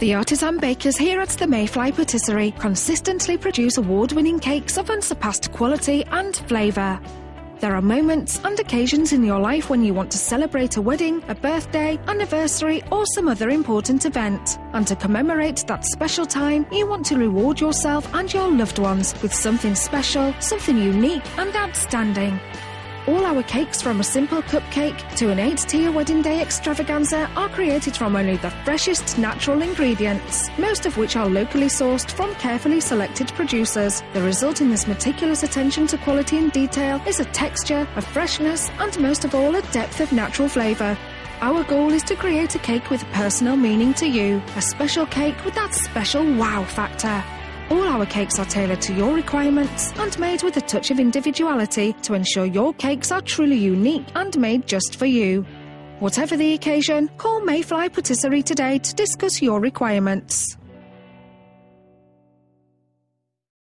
The artisan bakers here at the Mayfly Patisserie consistently produce award-winning cakes of unsurpassed quality and flavour. There are moments and occasions in your life when you want to celebrate a wedding, a birthday, anniversary, or some other important event. And to commemorate that special time, you want to reward yourself and your loved ones with something special, something unique and outstanding. All our cakes, from a simple cupcake to an 8-tier wedding day extravaganza, are created from only the freshest natural ingredients, most of which are locally sourced from carefully selected producers. The result in this meticulous attention to quality and detail is a texture, a freshness, and most of all, a depth of natural flavour. Our goal is to create a cake with personal meaning to you, a special cake with that special wow factor. All our cakes are tailored to your requirements and made with a touch of individuality to ensure your cakes are truly unique and made just for you. Whatever the occasion, call Mayfly Patisserie today to discuss your requirements.